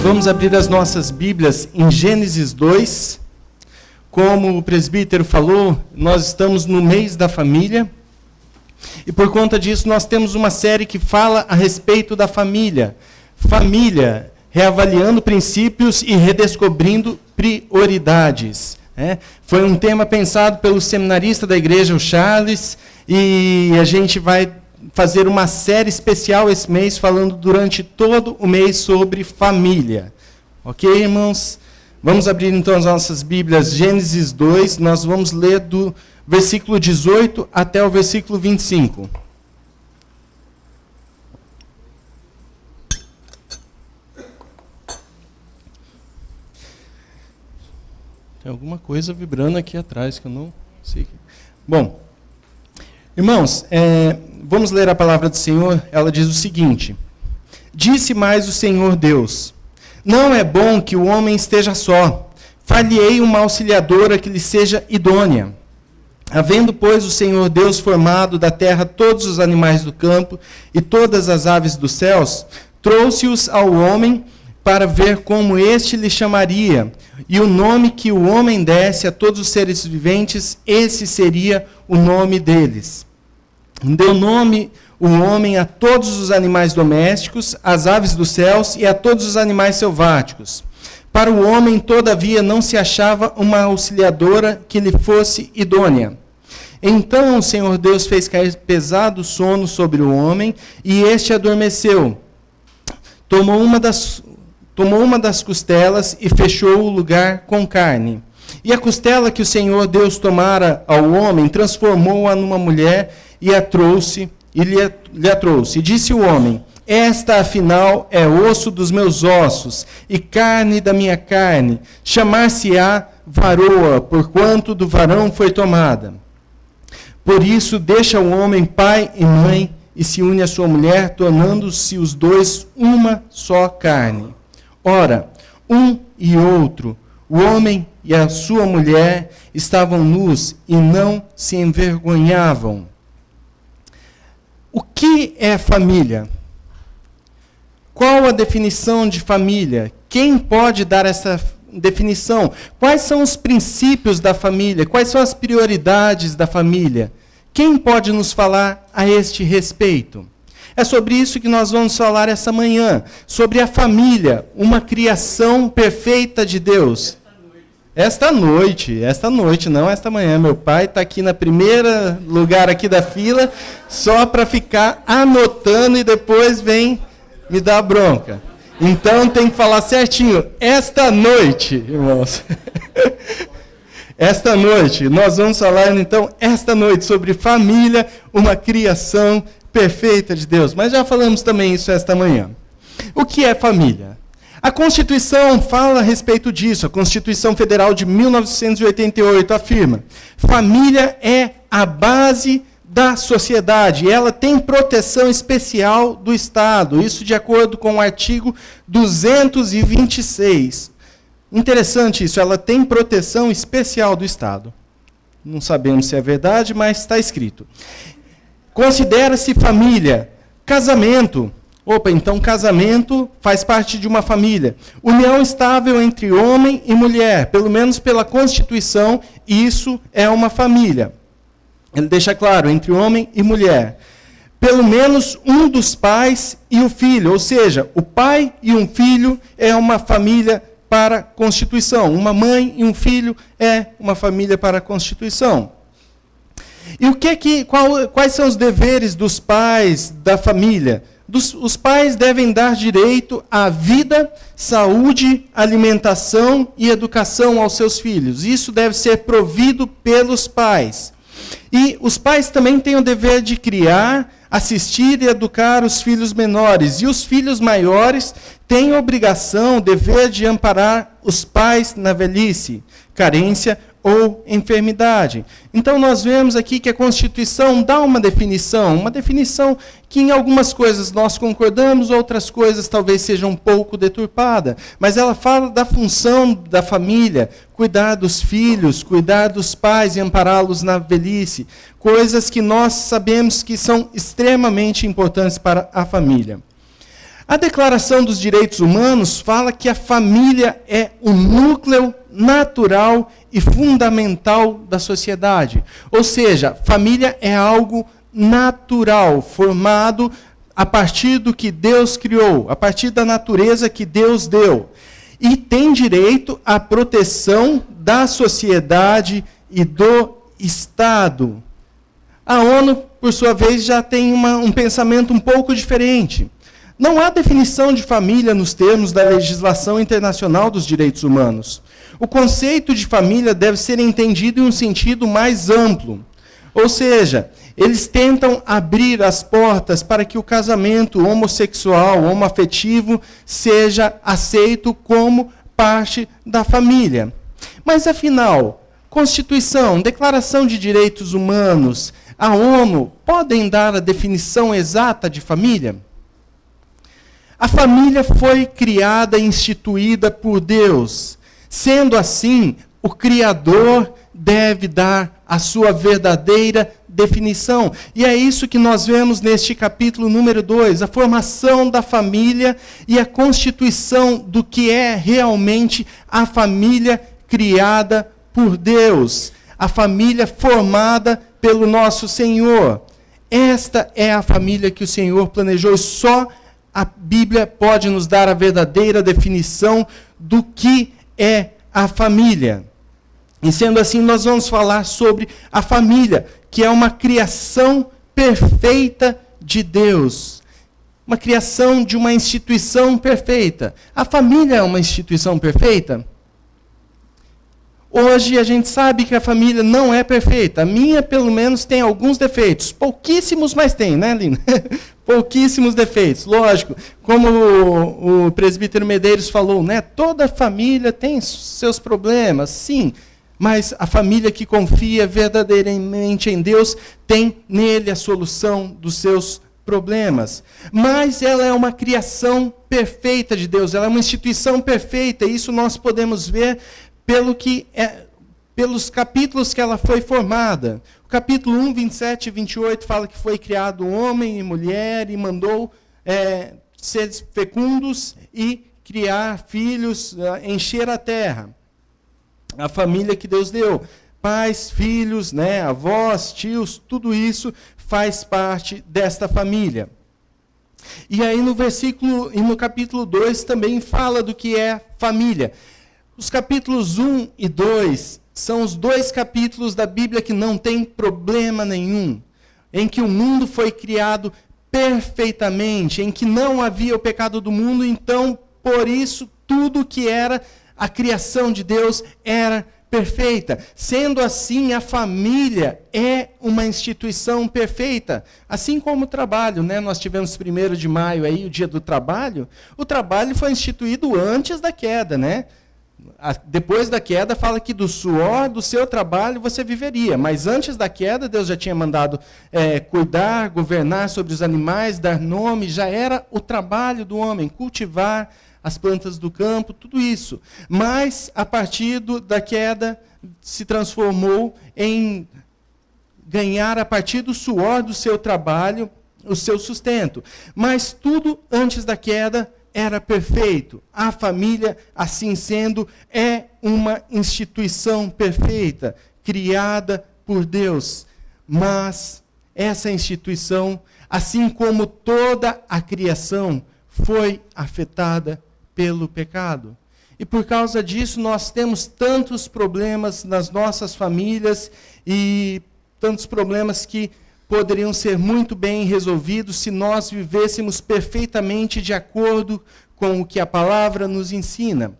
Vamos abrir as nossas Bíblias em Gênesis 2. Como o presbítero falou, nós estamos no mês da família. E por conta disso nós temos uma série que fala a respeito da família. Família, reavaliando princípios e redescobrindo prioridades. Foi um tema pensado pelo seminarista da igreja, o Charles, e a gente vai fazer uma série especial esse mês, falando durante todo o mês sobre família. Ok, irmãos? Vamos abrir então as nossas Bíblias, Gênesis 2, nós vamos ler do versículo 18 até o versículo 25. Tem alguma coisa vibrando aqui atrás que eu não sei. Bom, irmãos, vamos ler a palavra do Senhor. Ela diz o seguinte: Disse mais o Senhor Deus: Não é bom que o homem esteja só. Far-lhe-ei uma auxiliadora que lhe seja idônea. Havendo, pois, o Senhor Deus formado da terra todos os animais do campo e todas as aves dos céus, trouxe-os ao homem para ver como este lhe chamaria. E o nome que o homem desse a todos os seres viventes, esse seria o nome deles. Deu nome o homem a todos os animais domésticos, às aves dos céus e a todos os animais selváticos. Para o homem, todavia, não se achava uma auxiliadora que lhe fosse idônea. Então o Senhor Deus fez cair pesado sono sobre o homem, e este adormeceu. Tomou uma das costelas e fechou o lugar com carne. E a costela que o Senhor Deus tomara ao homem, transformou-a numa mulher e a trouxe, e lhe a trouxe. E disse o homem: Esta, afinal, é osso dos meus ossos e carne da minha carne. Chamar-se-á varoa, porquanto do varão foi tomada. Por isso deixa o homem pai e mãe e se une à sua mulher, tornando-se os dois uma só carne. Ora, um e outro, o homem e a sua mulher, estavam nus e não se envergonhavam. O que é família? Qual a definição de família? Quem pode dar essa definição? Quais são os princípios da família? Quais são as prioridades da família? Quem pode nos falar a este respeito? É sobre isso que nós vamos falar essa manhã, sobre a família, uma criação perfeita de Deus. Esta noite, não esta manhã. Meu pai está aqui na primeira lugar aqui da fila, só para ficar anotando e depois vem me dar bronca. Então tem que falar certinho. Esta noite, irmãos. Esta noite, nós vamos falar então, esta noite, sobre família, uma criação perfeita de Deus. Mas já falamos também isso esta manhã. O que é família? A Constituição fala a respeito disso. A Constituição Federal de 1988 afirma: família é a base da sociedade. Ela tem proteção especial do Estado. Isso de acordo com o artigo 226. Interessante isso, ela tem proteção especial do Estado. Não sabemos se é verdade, mas está escrito. Considera-se família casamento. Então casamento faz parte de uma família. União estável entre homem e mulher, pelo menos pela Constituição, isso é uma família. Ele deixa claro, entre homem e mulher. Pelo menos um dos pais e o filho, ou seja, o pai e um filho é uma família para a Constituição. Uma mãe e um filho é uma família para a Constituição. E quais são os deveres dos pais da família? Os pais devem dar direito à vida, saúde, alimentação e educação aos seus filhos. Isso deve ser provido pelos pais. E os pais também têm o dever de criar, assistir e educar os filhos menores. E os filhos maiores têm a obrigação, o dever de amparar os pais na velhice, carência ou enfermidade. Então nós vemos aqui que a Constituição dá uma definição que em algumas coisas nós concordamos, outras coisas talvez sejam um pouco deturpada, mas ela fala da função da família, cuidar dos filhos, cuidar dos pais e ampará-los na velhice, coisas que nós sabemos que são extremamente importantes para a família. A Declaração dos Direitos Humanos fala que a família é o núcleo natural e fundamental da sociedade. Ou seja, família é algo natural, formado a partir do que Deus criou, a partir da natureza que Deus deu. E tem direito à proteção da sociedade e do Estado. A ONU, por sua vez, já tem um pensamento um pouco diferente. Não há definição de família nos termos da legislação internacional dos direitos humanos. O conceito de família deve ser entendido em um sentido mais amplo. Ou seja, eles tentam abrir as portas para que o casamento homossexual, homoafetivo, seja aceito como parte da família. Mas, afinal, Constituição, Declaração de Direitos Humanos, a ONU, podem dar a definição exata de família? A família foi criada e instituída por Deus. Sendo assim, o Criador deve dar a sua verdadeira definição. E é isso que nós vemos neste capítulo número 2, a formação da família e a constituição do que é realmente a família criada por Deus, a família formada pelo nosso Senhor. Esta é a família que o Senhor planejou, e só a Bíblia pode nos dar a verdadeira definição do que é a família. E sendo assim, nós vamos falar sobre a família, que é uma criação perfeita de Deus. Uma criação de uma instituição perfeita. A família é uma instituição perfeita? Hoje a gente sabe que a família não é perfeita. A minha, pelo menos, tem alguns defeitos. Pouquíssimos, mas tem, né, Lina? Pouquíssimos defeitos. Lógico, como o presbítero Medeiros falou, né? Toda família tem seus problemas, sim. Mas a família que confia verdadeiramente em Deus tem nele a solução dos seus problemas. Mas ela é uma criação perfeita de Deus, ela é uma instituição perfeita, e isso nós podemos ver pelos capítulos que ela foi formada. O capítulo 1, 27 e 28 fala que foi criado homem e mulher e mandou ser fecundos e criar filhos, encher a terra. A família que Deus deu. Pais, filhos, né, avós, tios, tudo isso faz parte desta família. E aí no capítulo 2 também fala do que é família. Os capítulos 1 e 2 são os dois capítulos da Bíblia que não tem problema nenhum, em que o mundo foi criado perfeitamente, em que não havia o pecado do mundo, então, por isso, tudo que era a criação de Deus era perfeita. Sendo assim, a família é uma instituição perfeita. Assim como o trabalho, né? Nós tivemos 1º de maio, aí, o dia do trabalho. O trabalho foi instituído antes da queda, né? Depois da queda, fala que do suor do seu trabalho você viveria. Mas antes da queda, Deus já tinha mandado cuidar, governar sobre os animais, dar nome. Já era o trabalho do homem, cultivar as plantas do campo, tudo isso. Mas, a partir da queda, se transformou em ganhar, a partir do suor do seu trabalho, o seu sustento. Mas tudo antes da queda era perfeito. A família, assim sendo, é uma instituição perfeita, criada por Deus. Mas essa instituição, assim como toda a criação, foi afetada pelo pecado. E por causa disso nós temos tantos problemas nas nossas famílias e tantos problemas que poderiam ser muito bem resolvidos se nós vivêssemos perfeitamente de acordo com o que a palavra nos ensina.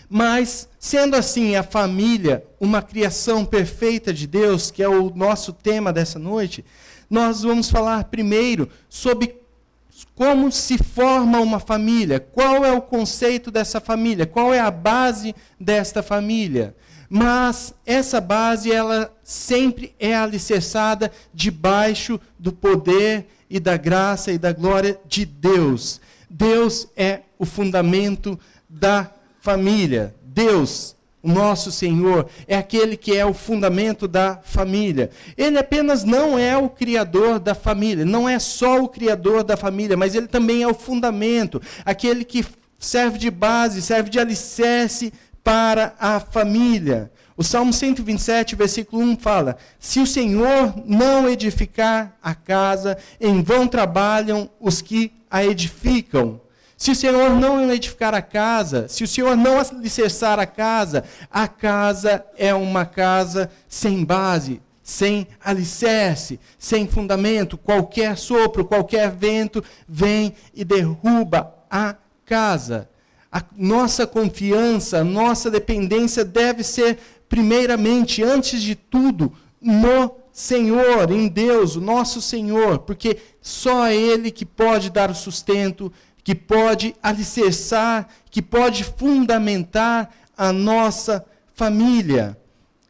Mas, sendo assim, a família, uma criação perfeita de Deus, que é o nosso tema dessa noite, nós vamos falar primeiro sobre como se forma uma família, qual é o conceito dessa família, qual é a base desta família. Mas essa base, ela sempre é alicerçada debaixo do poder e da graça e da glória de Deus. Deus é o fundamento da família. Deus O nosso Senhor é aquele que é o fundamento da família. Ele apenas não é o criador da família, não é só o criador da família, mas ele também é o fundamento, aquele que serve de base, serve de alicerce para a família. O Salmo 127, versículo 1 fala: se o Senhor não edificar a casa, em vão trabalham os que a edificam. Se o Senhor não edificar a casa, se o Senhor não alicerçar a casa é uma casa sem base, sem alicerce, sem fundamento. Qualquer sopro, qualquer vento vem e derruba a casa. A nossa confiança, nossa dependência deve ser, primeiramente, antes de tudo, no Senhor, em Deus, o nosso Senhor, porque só Ele que pode dar o sustento, que pode alicerçar, que pode fundamentar a nossa família.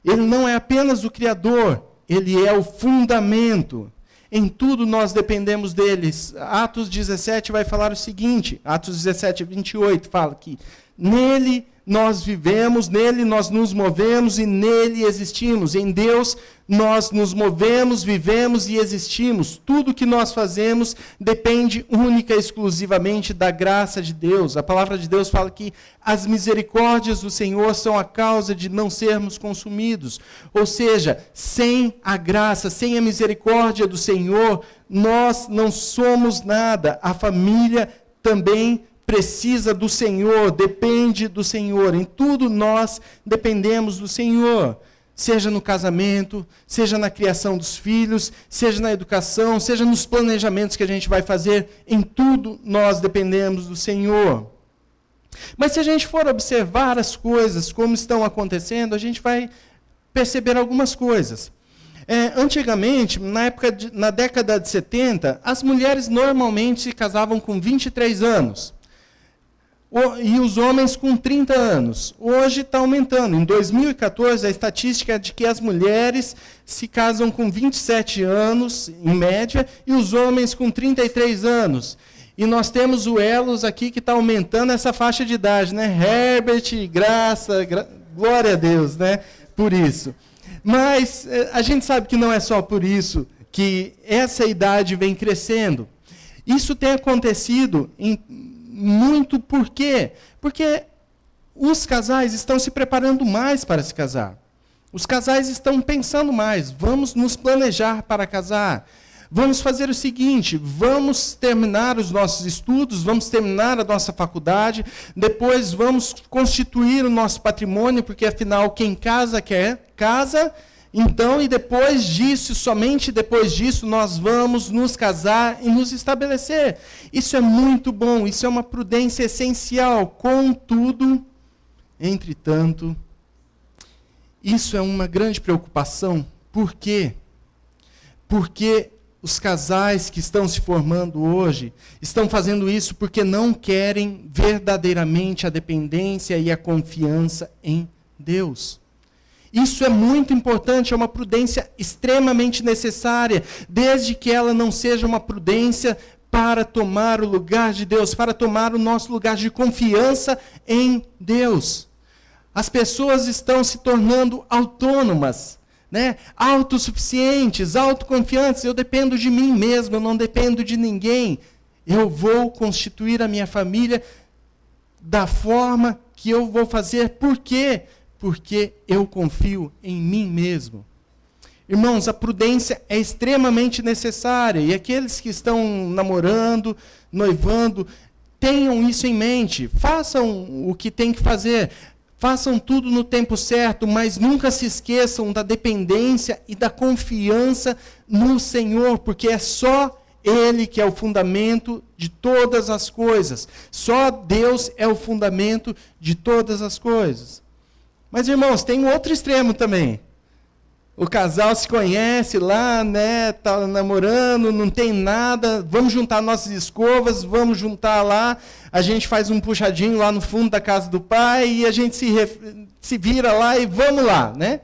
Ele não é apenas o Criador, Ele é o fundamento. Em tudo nós dependemos deles. Atos 17 vai falar o seguinte, Atos 17, 28 fala que nele nós vivemos, nele nós nos movemos e nele existimos. Em Deus nós nos movemos, vivemos e existimos. Tudo que nós fazemos depende única e exclusivamente da graça de Deus. A palavra de Deus fala que as misericórdias do Senhor são a causa de não sermos consumidos. Ou seja, sem a graça, sem a misericórdia do Senhor, nós não somos nada. A família também precisa do Senhor, depende do Senhor. Em tudo nós dependemos do Senhor. Seja no casamento, seja na criação dos filhos, seja na educação, seja nos planejamentos que a gente vai fazer, em tudo nós dependemos do Senhor. Mas se a gente for observar as coisas como estão acontecendo, a gente vai perceber algumas coisas. Antigamente, na década de 70, as mulheres normalmente se casavam com 23 anos. E os homens com 30 anos. Hoje está aumentando. Em 2014, a estatística é de que as mulheres se casam com 27 anos, em média, e os homens com 33 anos. E nós temos o Elos aqui que está aumentando essa faixa de idade, né? Herbert, Graça, glória a Deus, né? Por isso. Mas a gente sabe que não é só por isso que essa idade vem crescendo. Isso tem acontecido muito por quê? Porque os casais estão se preparando mais para se casar. Os casais estão pensando mais. Vamos nos planejar para casar. Vamos fazer o seguinte, vamos terminar os nossos estudos, vamos terminar a nossa faculdade, depois vamos constituir o nosso patrimônio, porque afinal quem casa quer casa. Então, e depois disso, somente depois disso, nós vamos nos casar e nos estabelecer. Isso é muito bom, isso é uma prudência essencial. Contudo, entretanto, isso é uma grande preocupação. Por quê? Porque os casais que estão se formando hoje estão fazendo isso porque não querem verdadeiramente a dependência e a confiança em Deus. Isso é muito importante, é uma prudência extremamente necessária, desde que ela não seja uma prudência para tomar o lugar de Deus, para tomar o nosso lugar de confiança em Deus. As pessoas estão se tornando autônomas, né? Autossuficientes, autoconfiantes. Eu dependo de mim mesmo, eu não dependo de ninguém. Eu vou constituir a minha família da forma que eu vou fazer. Por quê? Porque eu confio em mim mesmo. Irmãos, a prudência é extremamente necessária. E aqueles que estão namorando, noivando, tenham isso em mente. Façam o que tem que fazer. Façam tudo no tempo certo, mas nunca se esqueçam da dependência e da confiança no Senhor, porque é só Ele que é o fundamento de todas as coisas. Só Deus é o fundamento de todas as coisas. Mas, irmãos, tem um outro extremo também. O casal se conhece lá, né, tá namorando, não tem nada, vamos juntar nossas escovas, vamos juntar lá, a gente faz um puxadinho lá no fundo da casa do pai e a gente se vira lá e vamos lá, né?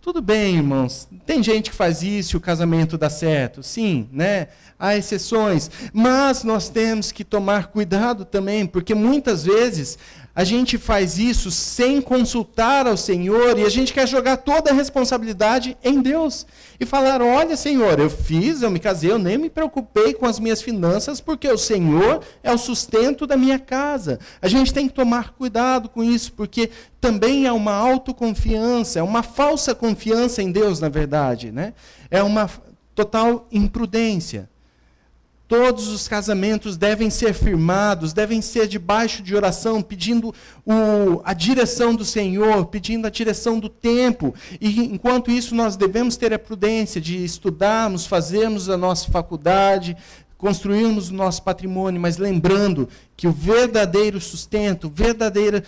Tudo bem, irmãos. Tem gente que faz isso e o casamento dá certo. Sim, né? Há exceções. Mas nós temos que tomar cuidado também, porque muitas vezes a gente faz isso sem consultar ao Senhor e a gente quer jogar toda a responsabilidade em Deus. E falar, olha Senhor, eu me casei, eu nem me preocupei com as minhas finanças porque o Senhor é o sustento da minha casa. A gente tem que tomar cuidado com isso porque também é uma autoconfiança, é uma falsa confiança em Deus, na verdade, né? É uma total imprudência. Todos os casamentos devem ser firmados, devem ser debaixo de oração, pedindo a direção do Senhor, pedindo a direção do tempo. E enquanto isso, nós devemos ter a prudência de estudarmos, fazermos a nossa faculdade, construirmos o nosso patrimônio, mas lembrando que o verdadeiro sustento, verdadeira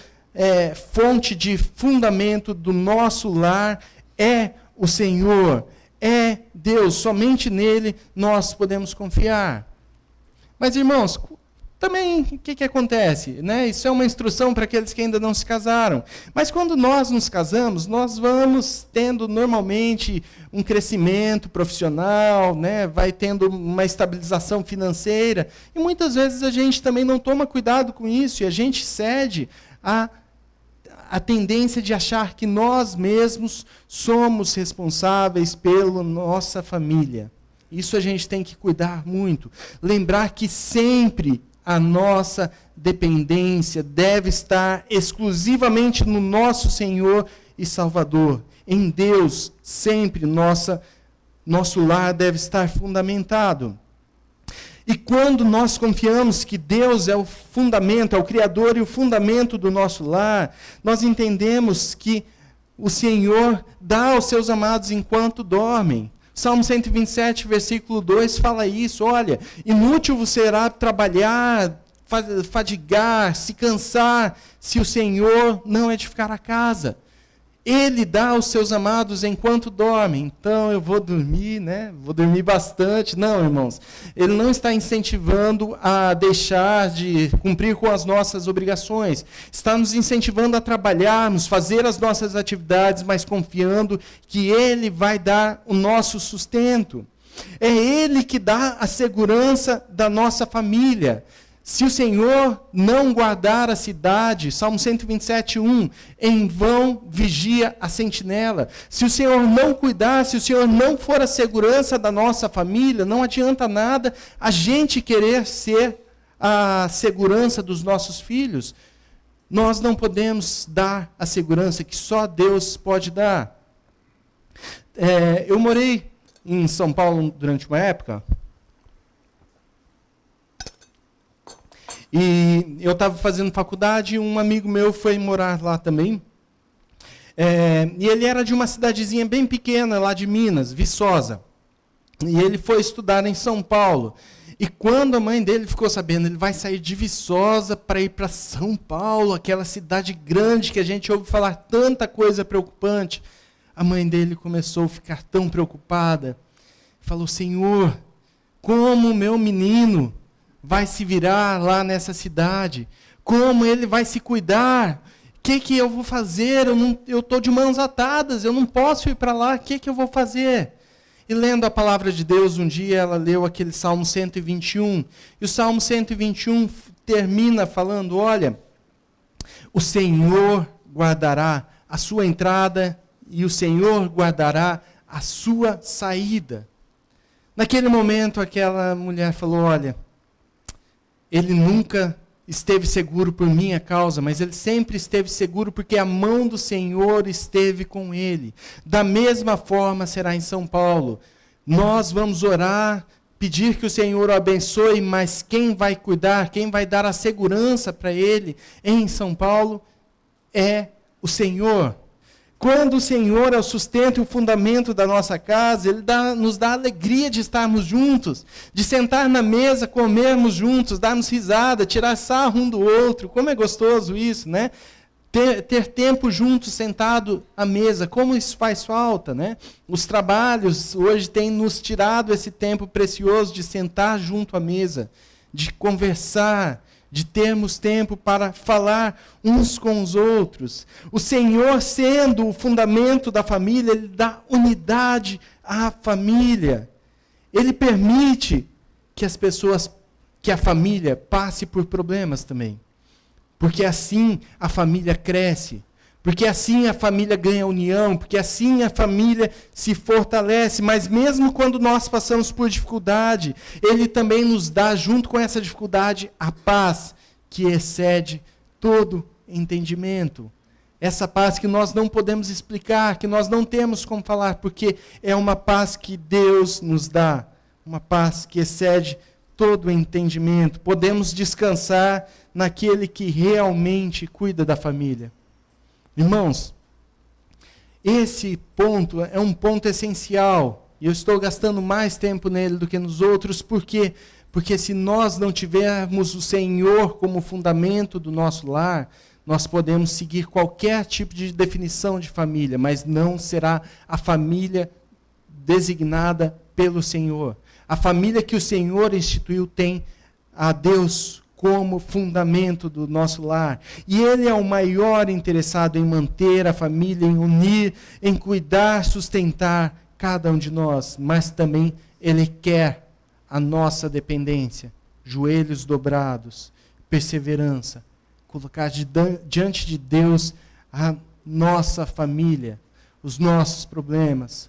fonte de fundamento do nosso lar é o Senhor, é Deus. Somente nele nós podemos confiar. Mas, irmãos, também o que acontece? Né? Isso é uma instrução para aqueles que ainda não se casaram. Mas quando nós nos casamos, nós vamos tendo normalmente um crescimento profissional, né? Vai tendo uma estabilização financeira. E muitas vezes a gente também não toma cuidado com isso e a gente cede a tendência de achar que nós mesmos somos responsáveis pela nossa família. Isso a gente tem que cuidar muito. Lembrar que sempre a nossa dependência deve estar exclusivamente no nosso Senhor e Salvador. Em Deus, sempre nosso lar deve estar fundamentado. E quando nós confiamos que Deus é o fundamento, é o Criador e o fundamento do nosso lar, nós entendemos que o Senhor dá aos seus amados enquanto dormem. Salmo 127, versículo 2 fala isso, olha, inútil vos será trabalhar, fadigar, se cansar, se o Senhor não edificar a casa. Ele dá aos seus amados enquanto dormem. Então eu vou dormir, né? Vou dormir bastante. Não, irmãos. Ele não está incentivando a deixar de cumprir com as nossas obrigações. Está nos incentivando a trabalharmos, fazer as nossas atividades, mas confiando que Ele vai dar o nosso sustento. É Ele que dá a segurança da nossa família. Se o Senhor não guardar a cidade, Salmo 127, 1, em vão vigia a sentinela. Se o Senhor não cuidar, se o Senhor não for a segurança da nossa família, não adianta nada a gente querer ser a segurança dos nossos filhos. Nós não podemos dar a segurança que só Deus pode dar. Eu morei em São Paulo durante uma época. E eu estava fazendo faculdade e um amigo meu foi morar lá também. E ele era de uma cidadezinha bem pequena, lá de Minas, Viçosa. E ele foi estudar em São Paulo. E quando a mãe dele ficou sabendo, ele vai sair de Viçosa para ir para São Paulo, aquela cidade grande que a gente ouve falar tanta coisa preocupante. A mãe dele começou a ficar tão preocupada. Falou, Senhor, como o meu menino vai se virar lá nessa cidade? Como ele vai se cuidar? O que eu vou fazer? Eu estou de mãos atadas, eu não posso ir para lá, o que eu vou fazer? E lendo a palavra de Deus, um dia ela leu aquele Salmo 121, e o Salmo 121 termina falando, olha, o Senhor guardará a sua entrada e o Senhor guardará a sua saída. Naquele momento, aquela mulher falou, olha, ele nunca esteve seguro por minha causa, mas ele sempre esteve seguro porque a mão do Senhor esteve com ele. Da mesma forma será em São Paulo. Nós vamos orar, pedir que o Senhor o abençoe, mas quem vai cuidar, quem vai dar a segurança para ele em São Paulo é o Senhor. Quando o Senhor é o sustento e o fundamento da nossa casa, Ele nos dá a alegria de estarmos juntos, de sentar na mesa, comermos juntos, darmos risada, tirar sarro um do outro. Como é gostoso isso, né? Ter tempo juntos, sentado à mesa, como isso faz falta, né? Os trabalhos hoje têm nos tirado esse tempo precioso de sentar junto à mesa, de conversar, de termos tempo para falar uns com os outros. O Senhor, sendo o fundamento da família, Ele dá unidade à família. Ele permite que a família passe por problemas também. porque assim a família cresce, porque assim a família ganha união, porque assim a família se fortalece. Mas mesmo quando nós passamos por dificuldade, Ele também nos dá, junto com essa dificuldade, a paz que excede todo entendimento. Essa paz que nós não podemos explicar, que nós não temos como falar, porque é uma paz que Deus nos dá, uma paz que excede todo entendimento. Podemos descansar naquele que realmente cuida da família. Irmãos, esse ponto é um ponto essencial, e eu estou gastando mais tempo nele do que nos outros, porque se nós não tivermos o Senhor como fundamento do nosso lar, nós podemos seguir qualquer tipo de definição de família, mas não será a família designada pelo Senhor. A família que o Senhor instituiu tem a Deus como fundamento do nosso lar. E Ele é o maior interessado em manter a família, em unir, em cuidar, sustentar cada um de nós. Mas também Ele quer a nossa dependência, joelhos dobrados, perseverança, colocar diante de Deus a nossa família, os nossos problemas.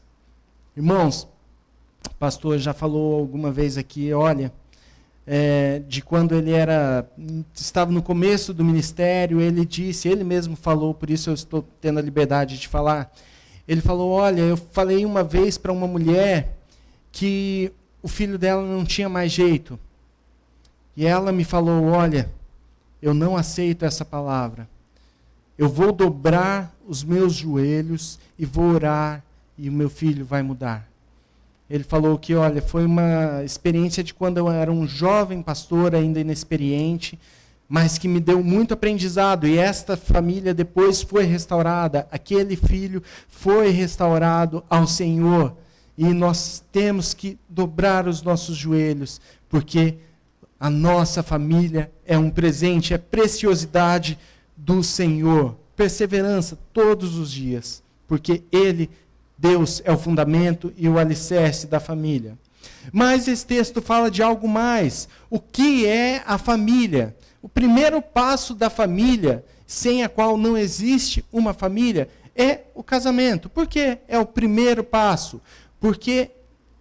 Irmãos, o pastor já falou alguma vez aqui, olha, de quando ele estava no começo do ministério, ele mesmo falou, por isso eu estou tendo a liberdade de falar. Ele falou, olha, eu falei uma vez para uma mulher que o filho dela não tinha mais jeito. E ela me falou, olha, eu não aceito essa palavra. Eu vou dobrar os meus joelhos e vou orar e o meu filho vai mudar. Ele falou que, olha, foi uma experiência de quando eu era um jovem pastor, ainda inexperiente, mas que me deu muito aprendizado. E esta família depois foi restaurada, aquele filho foi restaurado ao Senhor. E nós temos que dobrar os nossos joelhos, porque a nossa família é um presente, é preciosidade do Senhor. Perseverança todos os dias, porque Deus é o fundamento e o alicerce da família. Mas esse texto fala de algo mais. O que é a família? O primeiro passo da família, sem a qual não existe uma família, é o casamento. Por que é o primeiro passo? Porque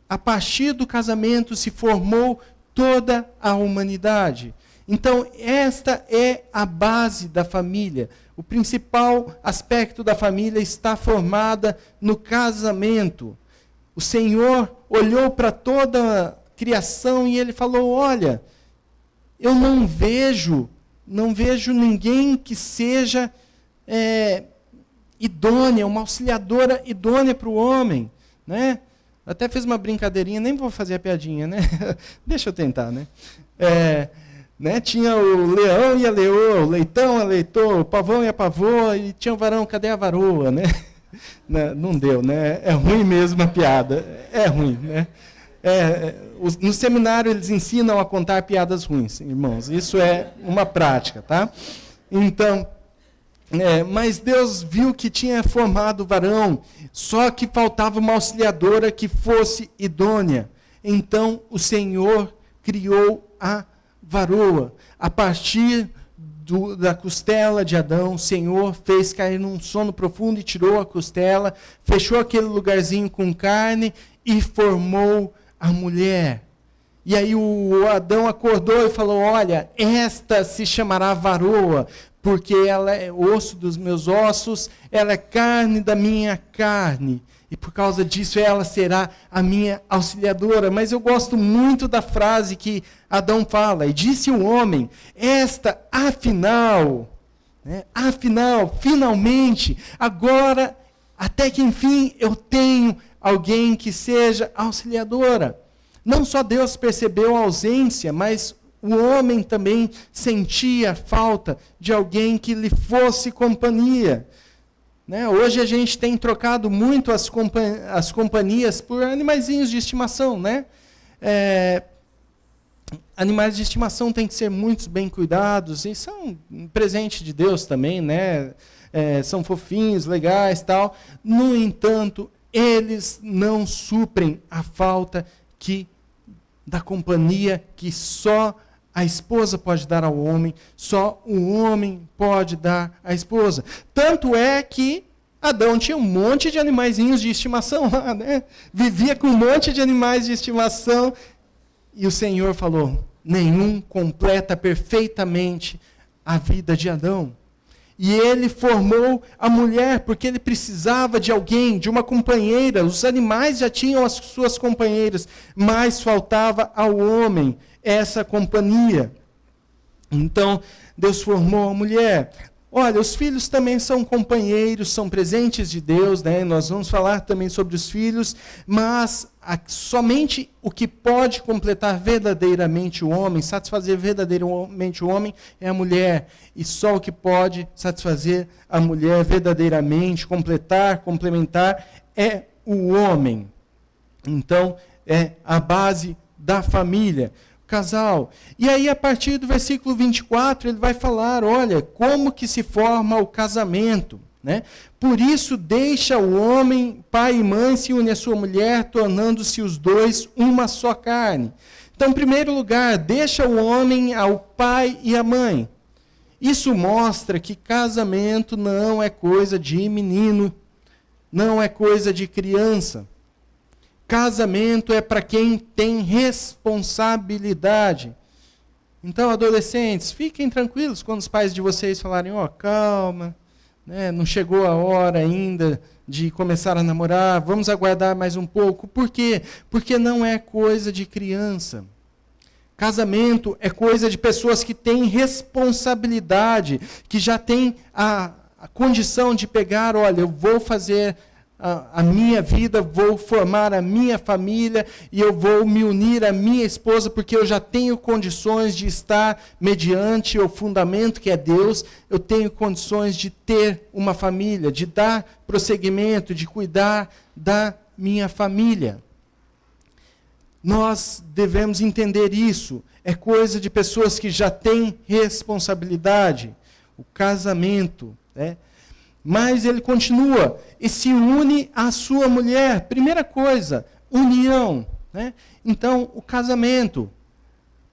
a partir do casamento se formou toda a humanidade. Então, esta é a base da família. O principal aspecto da família está formada no casamento. O Senhor olhou para toda a criação e Ele falou, olha, eu não vejo ninguém que seja idônea, uma auxiliadora idônea para o homem, né? Até fiz uma brincadeirinha, nem vou fazer a piadinha, né? Deixa eu tentar, né? Tinha o leão e a leoa, o leitão e a leitoa, o pavão e a pavoa, e tinha o varão, cadê a varoa, né? Não deu, né? É ruim mesmo a piada, é ruim, né? No seminário eles ensinam a contar piadas ruins, irmãos, isso é uma prática, tá? Então, mas Deus viu que tinha formado o varão, só que faltava uma auxiliadora que fosse idônea. Então o Senhor criou a varoa. A partir da costela de Adão, o Senhor fez cair num sono profundo e tirou a costela, fechou aquele lugarzinho com carne e formou a mulher. E aí o Adão acordou e falou, olha, esta se chamará varoa, porque ela é osso dos meus ossos, ela é carne da minha carne. E por causa disso ela será a minha auxiliadora. Mas eu gosto muito da frase que Adão fala. E disse o homem, esta afinal, finalmente, agora, até que enfim, eu tenho alguém que seja auxiliadora. Não só Deus percebeu a ausência, mas o homem também sentia falta de alguém que lhe fosse companhia. Hoje a gente tem trocado muito as companhias por animaizinhos de estimação. Animais de estimação têm que ser muito bem cuidados, e são um presente de Deus também, são fofinhos, legais, tal. No entanto, eles não suprem a falta da companhia que só a esposa pode dar ao homem, só o homem pode dar à esposa. Tanto é que Adão tinha um monte de animaizinhos de estimação lá, né? Vivia com um monte de animais de estimação. E o Senhor falou, nenhum completa perfeitamente a vida de Adão. E ele formou a mulher, porque ele precisava de alguém, de uma companheira. Os animais já tinham as suas companheiras, mas faltava ao homem essa companhia. Então, Deus formou a mulher. Olha, os filhos também são companheiros, são presentes de Deus, né? Nós vamos falar também sobre os filhos, mas somente o que pode completar verdadeiramente o homem, satisfazer verdadeiramente o homem, é a mulher. E só o que pode satisfazer a mulher verdadeiramente, complementar, é o homem. Então, é a base da família. Casal. E aí, a partir do versículo 24, ele vai falar, olha, como que se forma o casamento, né? Por isso, deixa o homem, pai e mãe, se une à sua mulher, tornando-se os dois uma só carne. Então, em primeiro lugar, deixa o homem ao pai e à mãe. Isso mostra que casamento não é coisa de menino, não é coisa de criança. Casamento é para quem tem responsabilidade. Então, adolescentes, fiquem tranquilos quando os pais de vocês falarem, calma, né, não chegou a hora ainda de começar a namorar, vamos aguardar mais um pouco. Por quê? Porque não é coisa de criança. Casamento é coisa de pessoas que têm responsabilidade, que já têm a condição de pegar, olha, eu vou fazer a minha vida, vou formar a minha família e eu vou me unir à minha esposa porque eu já tenho condições de estar mediante o fundamento que é Deus, eu tenho condições de ter uma família, de dar prosseguimento, de cuidar da minha família. Nós devemos entender isso, é coisa de pessoas que já têm responsabilidade, o casamento, né? Mas ele continua, e se une à sua mulher. Primeira coisa, união, né? Então, o casamento.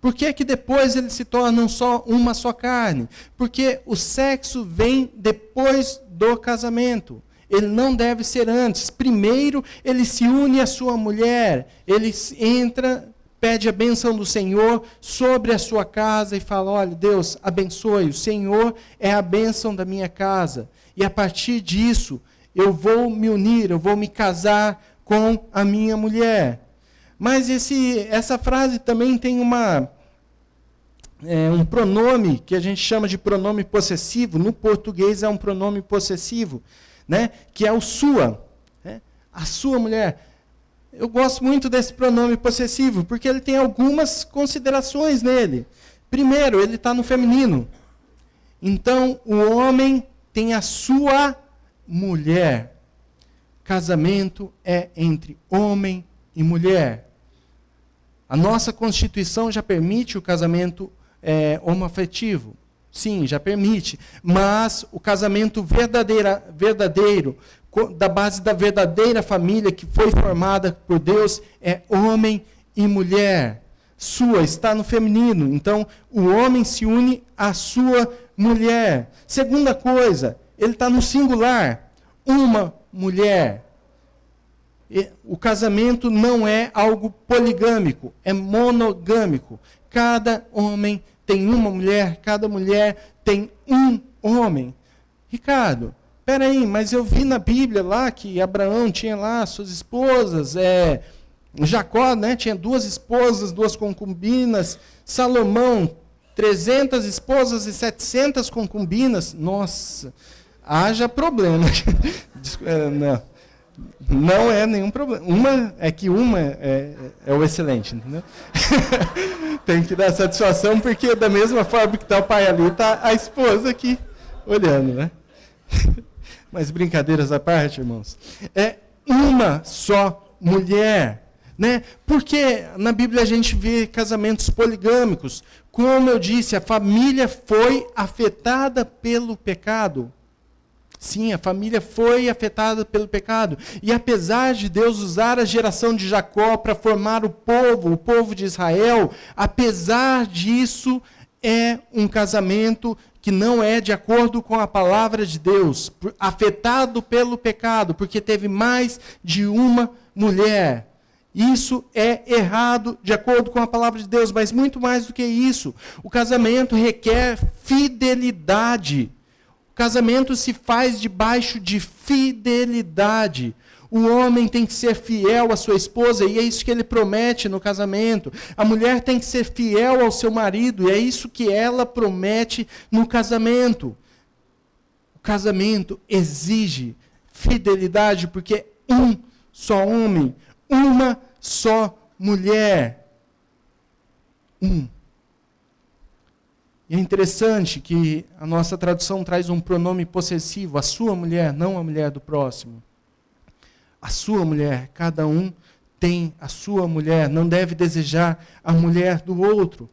Por que que depois eles se tornam uma só carne? Porque o sexo vem depois do casamento. Ele não deve ser antes. Primeiro, ele se une à sua mulher. Ele entra, pede a bênção do Senhor sobre a sua casa e fala, olha, Deus, abençoe. O Senhor é a bênção da minha casa. E a partir disso, eu vou me unir, eu vou me casar com a minha mulher. Mas essa frase também tem um pronome que a gente chama de pronome possessivo. No português é um pronome possessivo, né? Que é o sua, né? A sua mulher. Eu gosto muito desse pronome possessivo, porque ele tem algumas considerações nele. Primeiro, ele está no feminino. Então, o homem tem a sua mulher. Casamento é entre homem e mulher. A nossa Constituição já permite o casamento homoafetivo. Sim, já permite. Mas o casamento verdadeiro, da base da verdadeira família que foi formada por Deus, é homem e mulher. Sua está no feminino. Então, o homem se une à sua mulher. Segunda coisa, ele está no singular. Uma mulher. O casamento não é algo poligâmico, é monogâmico. Cada homem tem uma mulher, cada mulher tem um homem. Ricardo, peraí, mas eu vi na Bíblia lá que Abraão tinha lá suas esposas, Jacó, né, tinha 2 esposas, 2 concubinas, Salomão, 300 esposas e 700 concubinas. Nossa, haja problema. Não é nenhum problema. Uma é o excelente, entendeu? Tem que dar satisfação, porque da mesma forma que está o pai ali, está a esposa aqui olhando, né? Mas brincadeiras à parte, irmãos. É uma só mulher, né? Porque na Bíblia a gente vê casamentos poligâmicos. Como eu disse, a família foi afetada pelo pecado. Sim, a família foi afetada pelo pecado. E apesar de Deus usar a geração de Jacó para formar o povo de Israel, apesar disso, é um casamento que não é de acordo com a palavra de Deus, afetado pelo pecado, porque teve mais de uma mulher. Isso é errado de acordo com a palavra de Deus, mas muito mais do que isso. O casamento requer fidelidade. O casamento se faz debaixo de fidelidade. O homem tem que ser fiel à sua esposa, e é isso que ele promete no casamento. A mulher tem que ser fiel ao seu marido, e é isso que ela promete no casamento. O casamento exige fidelidade, porque um só homem, uma só mulher. E é interessante que a nossa tradução traz um pronome possessivo, a sua mulher, não a mulher do próximo. A sua mulher, cada um tem a sua mulher, não deve desejar a mulher do outro.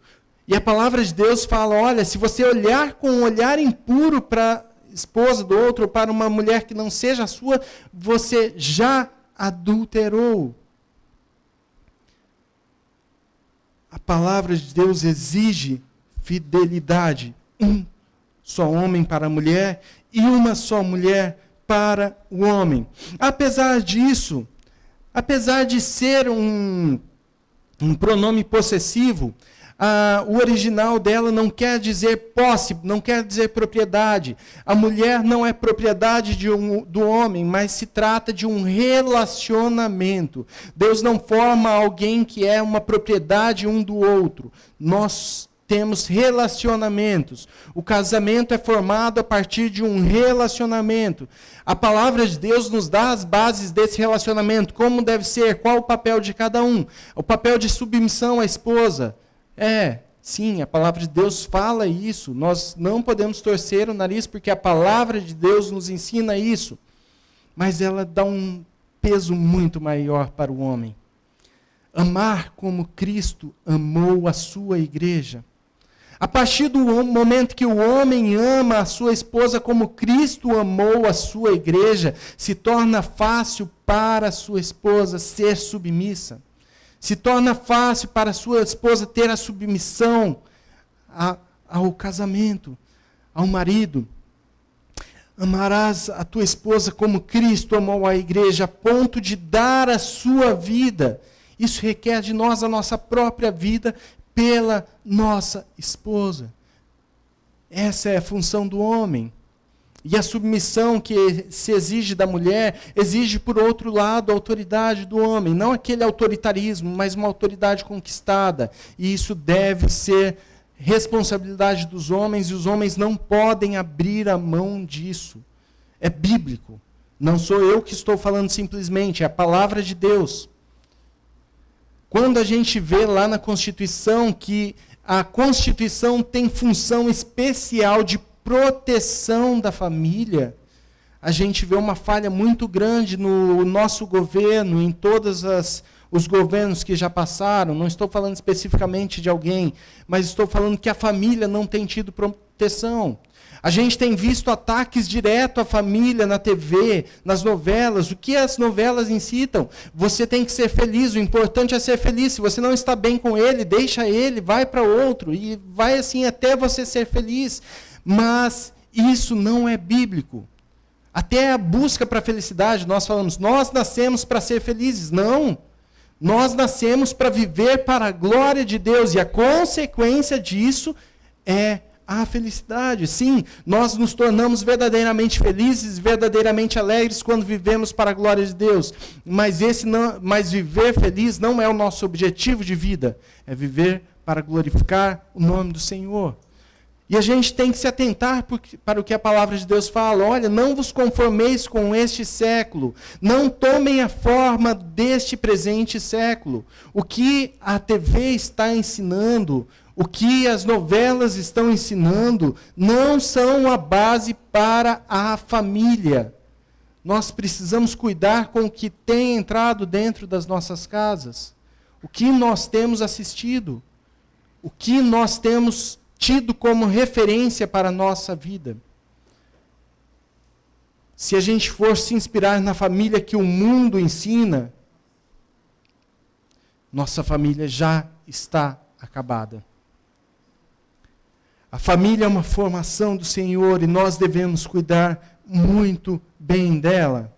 E a palavra de Deus fala, olha, se você olhar com um olhar impuro para a esposa do outro, ou para uma mulher que não seja a sua, você já adulterou. A palavra de Deus exige fidelidade. Um só homem para a mulher e uma só mulher para o homem. Apesar disso, apesar de ser um pronome possessivo, o original dela não quer dizer posse, não quer dizer propriedade. A mulher não é propriedade do homem, mas se trata de um relacionamento. Deus não forma alguém que é uma propriedade um do outro. Nós temos relacionamentos. O casamento é formado a partir de um relacionamento. A palavra de Deus nos dá as bases desse relacionamento, como deve ser, qual o papel de cada um. O papel de submissão à esposa. Sim, a palavra de Deus fala isso. Nós não podemos torcer o nariz porque a palavra de Deus nos ensina isso. Mas ela dá um peso muito maior para o homem. Amar como Cristo amou a sua igreja. A partir do momento que o homem ama a sua esposa como Cristo amou a sua igreja, se torna fácil para a sua esposa ser submissa. Se torna fácil para a sua esposa ter a submissão ao casamento, ao marido. Amarás a tua esposa como Cristo amou a igreja, a ponto de dar a sua vida. Isso requer de nós a nossa própria vida pela nossa esposa. Essa é a função do homem. E a submissão que se exige da mulher, exige, por outro lado, a autoridade do homem. Não aquele autoritarismo, mas uma autoridade conquistada. E isso deve ser responsabilidade dos homens, e os homens não podem abrir a mão disso. É bíblico. Não sou eu que estou falando simplesmente, é a palavra de Deus. Quando a gente vê lá na Constituição que a Constituição tem função especial de proteção da família, a gente vê uma falha muito grande no nosso governo, em todos os governos que já passaram. Não estou falando especificamente de alguém, mas estou falando que a família não tem tido proteção. A gente tem visto ataques direto à família na TV, nas novelas. O que as novelas incitam? Você tem que ser feliz, o importante é ser feliz. Se você não está bem com ele, deixa ele, vai para outro. E vai assim até você ser feliz. Mas isso não é bíblico. Até a busca para a felicidade, nós falamos, nós nascemos para ser felizes. Não. Nós nascemos para viver para a glória de Deus. E a consequência disso é a felicidade. Sim, nós nos tornamos verdadeiramente felizes, verdadeiramente alegres quando vivemos para a glória de Deus. Mas viver feliz não é o nosso objetivo de vida. É viver para glorificar o nome do Senhor. E a gente tem que se atentar para o que a palavra de Deus fala. Olha, não vos conformeis com este século. Não tomem a forma deste presente século. O que a TV está ensinando, o que as novelas estão ensinando, não são a base para a família. Nós precisamos cuidar com o que tem entrado dentro das nossas casas. O que nós temos assistido. O que nós temos tido como referência para a nossa vida. se a gente for se inspirar na família que o mundo ensina, nossa família já está acabada. A família é uma formação do Senhor e nós devemos cuidar muito bem dela.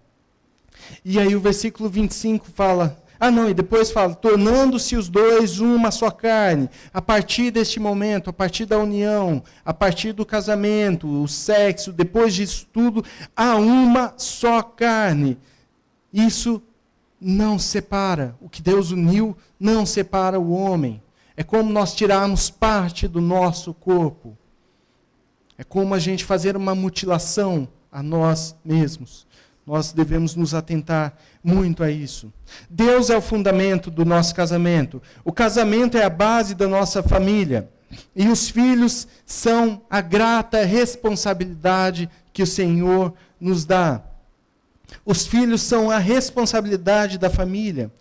E aí o versículo 25 fala, e depois fala, tornando-se os dois uma só carne. A partir deste momento, a partir da união, a partir do casamento, o sexo, depois disso tudo, há uma só carne. Isso não separa. O que Deus uniu não separa o homem. É como nós tirarmos parte do nosso corpo. É como a gente fazer uma mutilação a nós mesmos. Nós devemos nos atentar muito a isso. Deus é o fundamento do nosso casamento. O casamento é a base da nossa família. E os filhos são a grata responsabilidade que o Senhor nos dá. Os filhos são a responsabilidade da família.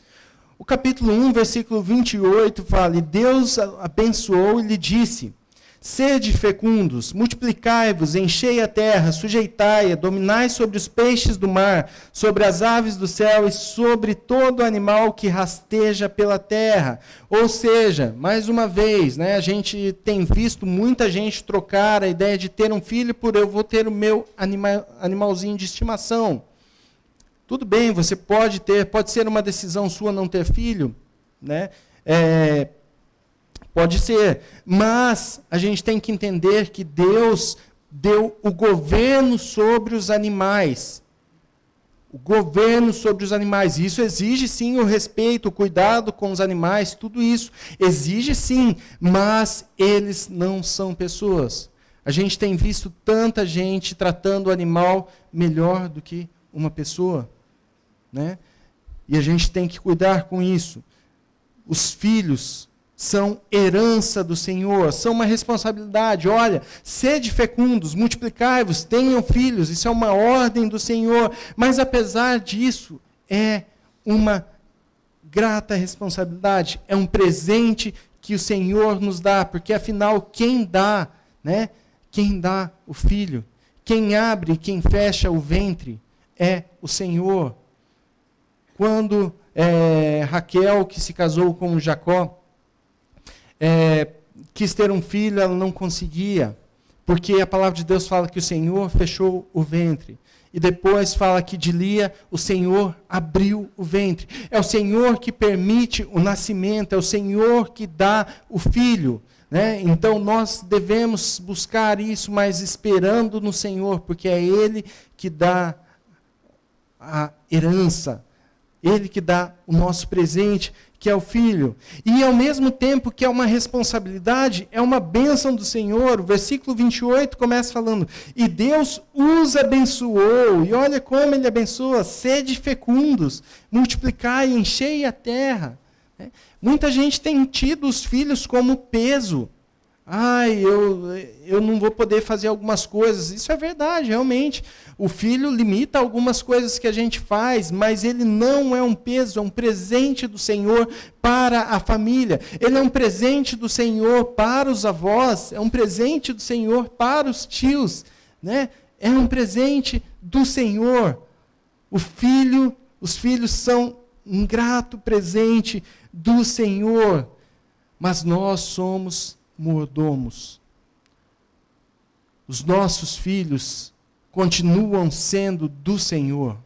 O capítulo 1, versículo 28 fala, e Deus abençoou e lhe disse, sede fecundos, multiplicai-vos, enchei a terra, sujeitai-a, dominai sobre os peixes do mar, sobre as aves do céu e sobre todo animal que rasteja pela terra. Ou seja, mais uma vez, a gente tem visto muita gente trocar a ideia de ter um filho por eu vou ter o meu animalzinho de estimação. Tudo bem, você pode ser uma decisão sua não ter filho, pode ser, mas a gente tem que entender que Deus deu o governo sobre os animais. O governo sobre os animais. Isso exige sim o respeito, o cuidado com os animais, tudo isso exige sim, mas eles não são pessoas. A gente tem visto tanta gente tratando o animal melhor do que uma pessoa. E a gente tem que cuidar com isso. Os filhos são herança do Senhor, são uma responsabilidade. Olha, sede fecundos, multiplicai-vos, tenham filhos, isso é uma ordem do Senhor. Mas apesar disso, é uma grata responsabilidade, é um presente que o Senhor nos dá, porque afinal, quem dá o filho, quem abre, quem fecha o ventre, é o Senhor. Quando Raquel, que se casou com Jacó, quis ter um filho, ela não conseguia, porque a palavra de Deus fala que o Senhor fechou o ventre. E depois fala que de Lia, o Senhor abriu o ventre. É o Senhor que permite o nascimento, é o Senhor que dá o filho. Então nós devemos buscar isso, mas esperando no Senhor, porque é Ele que dá a herança. Ele que dá o nosso presente, que é o Filho. E ao mesmo tempo que é uma responsabilidade, é uma bênção do Senhor. O versículo 28 começa falando, e Deus os abençoou. E olha como Ele abençoa, sede fecundos, multiplicai, enchei a terra. Muita gente tem tido os filhos como peso. Eu não vou poder fazer algumas coisas. Isso é verdade, realmente. O filho limita algumas coisas que a gente faz, mas ele não é um peso, é um presente do Senhor para a família. Ele é um presente do Senhor para os avós, é um presente do Senhor para os tios, É um presente do Senhor. Os filhos são um grato presente do Senhor, mas nós somos mordomos. Os nossos filhos continuam sendo do Senhor.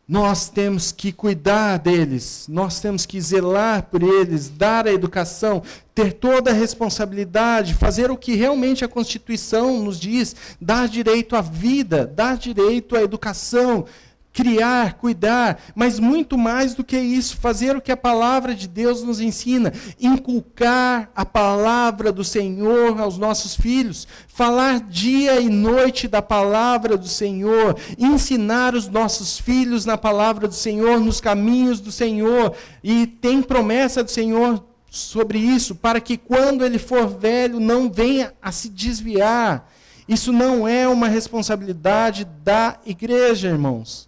Nós temos que cuidar deles, nós temos que zelar por eles, dar a educação, ter toda a responsabilidade, fazer o que realmente a Constituição nos diz, dar direito à vida, dar direito à educação, criar, cuidar, mas muito mais do que isso, fazer o que a palavra de Deus nos ensina, inculcar a palavra do Senhor aos nossos filhos, falar dia e noite da palavra do Senhor, ensinar os nossos filhos na palavra do Senhor, nos caminhos do Senhor, e tem promessa do Senhor sobre isso, para que quando ele for velho não venha a se desviar. Isso não é uma responsabilidade da igreja, irmãos.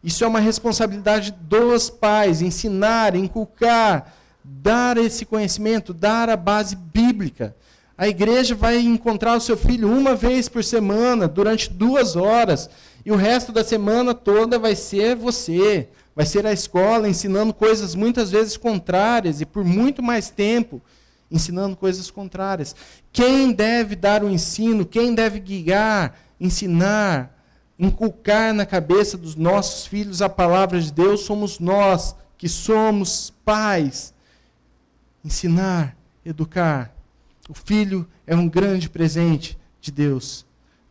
Isso é uma responsabilidade dos pais, ensinar, inculcar, dar esse conhecimento, dar a base bíblica. A igreja vai encontrar o seu filho uma vez por semana, durante 2 horas, e o resto da semana toda vai ser você. Vai ser a escola ensinando coisas muitas vezes contrárias e por muito mais tempo ensinando coisas contrárias. Quem deve dar o ensino, quem deve guiar, ensinar, inculcar na cabeça dos nossos filhos a palavra de Deus, somos nós, que somos pais. Ensinar, educar. O filho é um grande presente de Deus.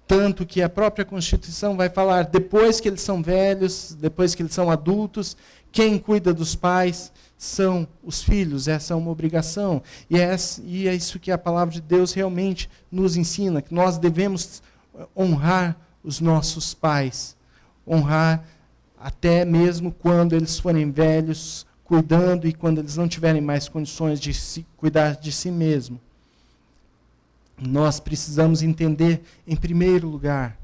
Tanto que a própria Constituição vai falar, depois que eles são velhos, depois que eles são adultos, quem cuida dos pais são os filhos. Essa é uma obrigação. E é isso que a palavra de Deus realmente nos ensina, que nós devemos honrar os nossos pais. Honrar até mesmo quando eles forem velhos, cuidando, e quando eles não tiverem mais condições de cuidar de si mesmo. Nós precisamos entender, em primeiro lugar,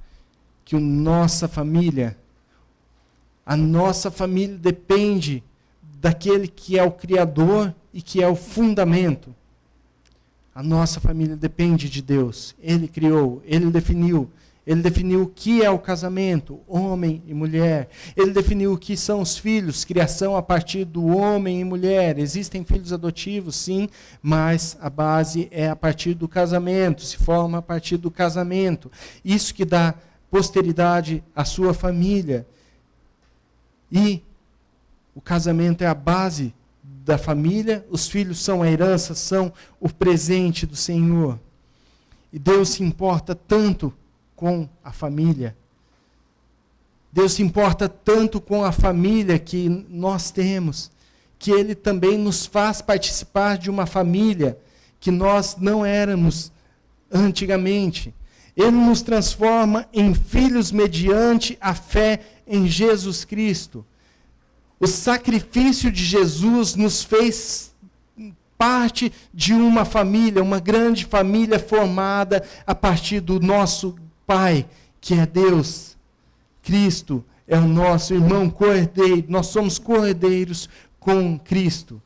que a nossa família depende daquele que é o Criador e que é o fundamento. A nossa família depende de Deus. Ele criou, Ele definiu o que é o casamento, homem e mulher. Ele definiu o que são os filhos, criação a partir do homem e mulher. Existem filhos adotivos, sim, mas a base é a partir do casamento, se forma a partir do casamento. Isso que dá posteridade à sua família. E o casamento é a base da família, os filhos são a herança, são o presente do Senhor. E Deus se importa tanto com a família. Deus se importa tanto com a família que nós temos, que Ele também nos faz participar de uma família que nós não éramos antigamente. Ele nos transforma em filhos mediante a fé em Jesus Cristo. O sacrifício de Jesus nos fez parte de uma família, uma grande família formada a partir do nosso Pai, que é Deus. Cristo é o nosso irmão cordeiro. Nós somos cordeiros com Cristo.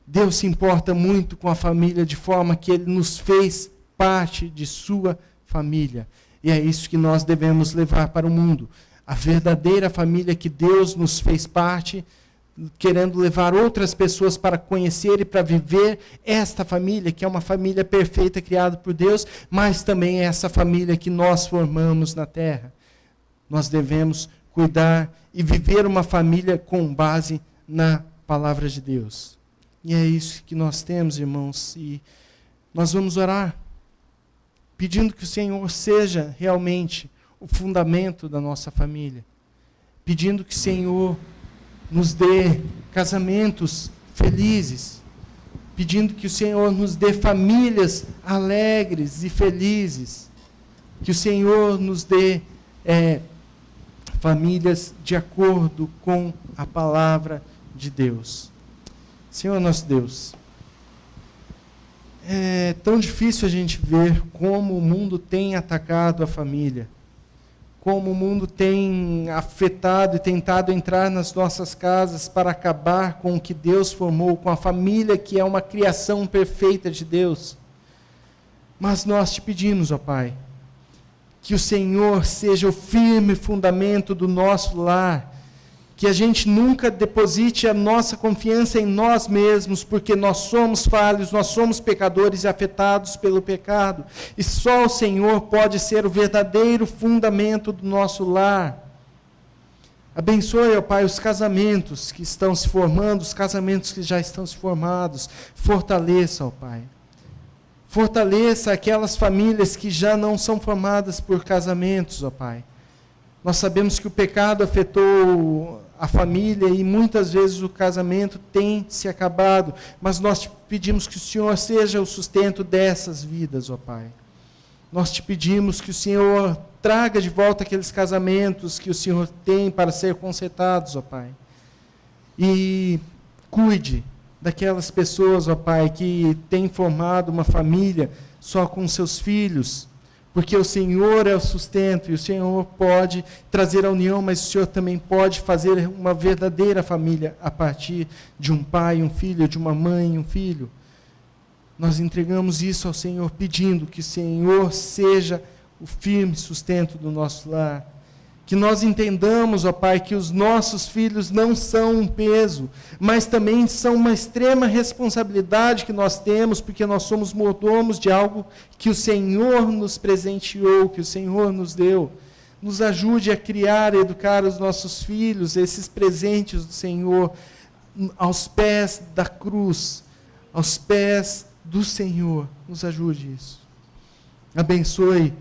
Deus se importa muito com a família, de forma que Ele nos fez parte de sua família. E é isso que nós devemos levar para o mundo. A verdadeira família que Deus nos fez parte, querendo levar outras pessoas para conhecer e para viver esta família, que é uma família perfeita criada por Deus, mas também é essa família que nós formamos na terra. Nós devemos cuidar e viver uma família com base na palavra de Deus. E é isso que nós temos, irmãos, e nós vamos orar, pedindo que o Senhor seja realmente o fundamento da nossa família, pedindo que o Senhor nos dê casamentos felizes, pedindo que o Senhor nos dê famílias alegres e felizes, que o Senhor nos dê famílias de acordo com a palavra de Deus. Senhor nosso Deus, é tão difícil a gente ver como o mundo tem atacado a família, como o mundo tem afetado e tentado entrar nas nossas casas para acabar com o que Deus formou, com a família que é uma criação perfeita de Deus. Mas nós te pedimos, ó Pai, que o Senhor seja o firme fundamento do nosso lar, que a gente nunca deposite a nossa confiança em nós mesmos, porque nós somos falhos, nós somos pecadores e afetados pelo pecado, e só o Senhor pode ser o verdadeiro fundamento do nosso lar. Abençoe, ó Pai, os casamentos que estão se formando, os casamentos que já estão se formados. Fortaleça, ó Pai. Fortaleça aquelas famílias que já não são formadas por casamentos, ó Pai. Nós sabemos que o pecado afetou a família e muitas vezes o casamento tem se acabado, mas nós te pedimos que o Senhor seja o sustento dessas vidas, ó Pai. Nós te pedimos que o Senhor traga de volta aqueles casamentos que o Senhor tem para ser consertados, ó Pai. E cuide daquelas pessoas, ó Pai, que têm formado uma família só com seus filhos, porque o Senhor é o sustento, e o Senhor pode trazer a união, mas o Senhor também pode fazer uma verdadeira família a partir de um pai e um filho, de uma mãe e um filho. Nós entregamos isso ao Senhor, pedindo que o Senhor seja o firme sustento do nosso lar. Que nós entendamos, ó Pai, que os nossos filhos não são um peso, mas também são uma extrema responsabilidade que nós temos, porque nós somos mordomos de algo que o Senhor nos presenteou, que o Senhor nos deu. Nos ajude a criar e educar os nossos filhos, esses presentes do Senhor, aos pés da cruz, aos pés do Senhor. Nos ajude isso. Abençoe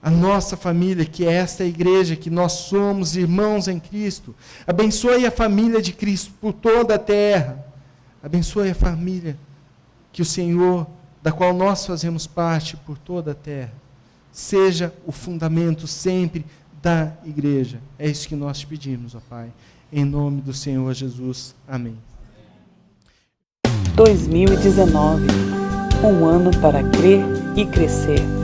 a nossa família, que é esta igreja, que nós somos irmãos em Cristo. Abençoe a família de Cristo por toda a terra. Abençoe a família que o Senhor, da qual nós fazemos parte, por toda a terra. Seja o fundamento sempre da igreja. É isso que nós te pedimos, ó Pai. Em nome do Senhor Jesus. Amém. 2019, um ano para crer e crescer.